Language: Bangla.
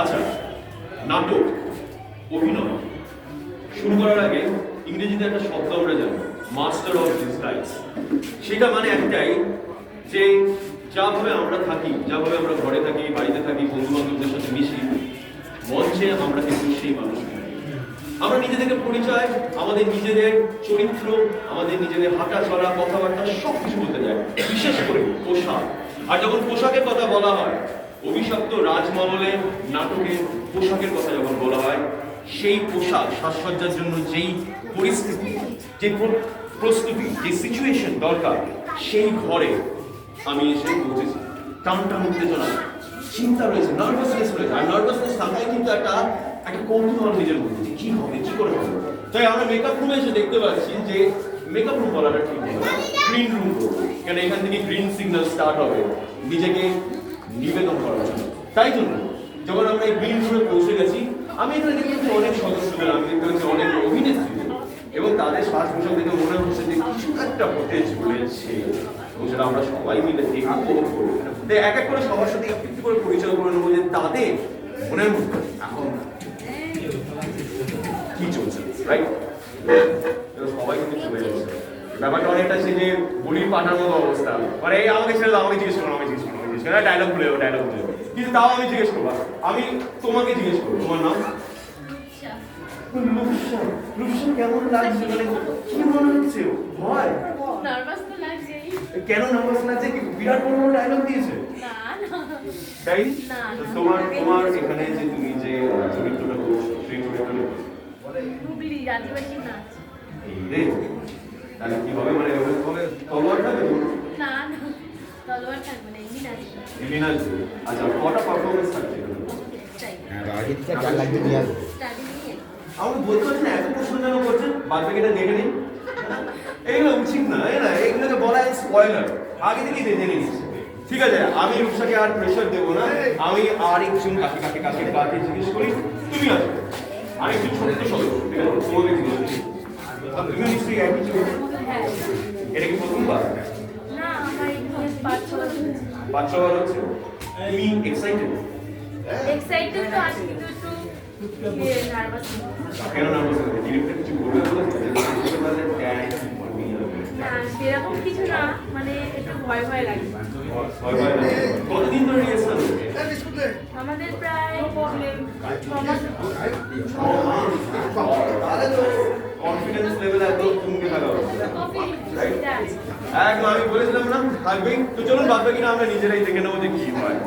আচ্ছা, নাটক, অভিনয় শুরু করার আগে ইংরেজিতে একটা শব্দ আমরা জানি, মাস্টার অফ ডিসগাইজ। সেটা মানে একটাই যে যাভাবে আমরা থাকি, যাভাবে আমরা ঘরে থাকি, বাড়িতে থাকি, বন্ধু বান্ধবদের সাথে মিশি, মঞ্চে আমরা কিন্তু সেই মানুষ নই। আমরা নিজেদেরকে পরিচয়, আমাদের নিজেদের চরিত্র, আমাদের নিজেদের হাঁটা চলা, কথাবার্তা সবকিছু বলতে যায়, বিশেষ করে পোশাক। আর যখন পোশাকের কথা বলা হয়, অভিশপ্ত রাজমহলের নাটকের পোশাকের কথা যখন বলা হয়, সেই পোশাক সাজসজ্জার জন্য যেই পরিস্থিতি, যে প্রস্তুতি, যে সিচুয়েশন দরকার, সেই ঘরে আমি এসে পৌঁছেছি। টানটান উত্তেজনা, চিন্তা রয়েছে, নার্ভাসনেস রয়েছে। আর নার্ভাসনেস থাকাই কিন্তু একটা কৌতূহল নিজের মধ্যে, যে কি হবে, কি করে হবে। তাই আমরা মেকআপ রুমে এসে দেখতে পাচ্ছি যে মেকআপ রুম বলাটা ঠিক হবে, গ্রিন রুম করবো, কেন এখান থেকে গ্রিন সিগন্যাল স্টার্ট হবে নিজেকে নিবেদন করার জন্য। তাই জন্য যখন আমরা এই গ্রিন রুমে পৌঁছে গেছি, আমি এখানে দেখতে পাচ্ছি অনেক সদস্যদের, আমি দেখতে পাচ্ছি অনেক অভিনেত্রীদের, এবং তাদের সাজ পোশাক দেখে মনে হচ্ছে যে কিছু একটা হতে চলেছে, এবং সেটা আমরা সবাই মিলে দেখবো। এক এক করে সবার সাথে একটু করে পরিচয় করে নেবো যে তাদের মনের মধ্যে এখন কি চলছে, রাইট? সবাই কিন্তু চলে যাচ্ছে। ব্যাপারটা অনেকটা সে যে বলির পাঠার মতো অবস্থা, মানে এই আমাকে ছেড়ে দাও, আমাকে জিজ্ঞেস করো, আমাকে জিজ্ঞেস করো, জিজ্ঞেস করো, ডায়লগ ভুলে যাবো, ডায়লগ ভুলে যাবো, কিন্তু তাও আমি জিজ্ঞেস করবো। আমি তোমাকে জিজ্ঞেস করবো, তোমার নাম? রূপসা। রূপসা কেমন লাগছে, মানে কি মনে হচ্ছে? ভয়? নার্ভাস তো লাগছেই। কেন নার্ভাস লাগছে? কি বিরাট বড় বড় ডায়লগ দিয়েছে? না না। তাই? না, না। তোমার এখানে যে তুমি যে চরিত্রটা করছো, সেই চরিত্রটা হুগলি আদিবাসী নাচ। রে, তাহলে কিভাবে, মানে ওখানে তলোয়ার থাকবে? না না, তলোয়ার থাকবে না, এমনি নাচ। এমনি নাচবে? আচ্ছা, কটা পারফরমেন্স থাকছে? স্টাডি নিয়ে। আমাকে বলতে পারছি না, এত প্রশ্ন কেন করছেন? বাদ বাকিটা দেখে নিন। এইগুলো উচিত না, এগুলোকে বলা হয় স্পয়লার, আগে থেকেই জেনে নিচ্ছে। ঠিক আছে, আমি রূপসাকে আর প্রেশার দেবো না, আমি আর একজন কাকে জিজ্ঞেস করি। তুমি আসো, আরেকজন ছোট্ট সদস্য, ঠিক আছে, তোমাকে জিজ্ঞেস করি। তুমি নিশ্চয়ই একই ছিল, হ্যাঁ। এটা কি প্রথমবার? না, আমার এখানে 5-6 বছর হয়েছে। 5-6 বার হচ্ছে। তুমি এক্সাইটেড? এক্সাইটেড তো আছি, কিন্তু একটু নার্ভাস। কেন নার্ভাস? ডিরেক্টর কিছু বলবে না, সেরকম কিছু না, মানে একটু ভয় ভয় লাগে। কতদিন ধরে রিহার্সাল? আমাদের প্রায় 6 মাস। কনফিডেন্স লেভেল একদম কমে থাকা একদম, আমি বলেছিলাম না থাকবেই। তো চলুন বাদ বাকিটা আমরা নিজেরাই দেখে নেবো যে কি হয়।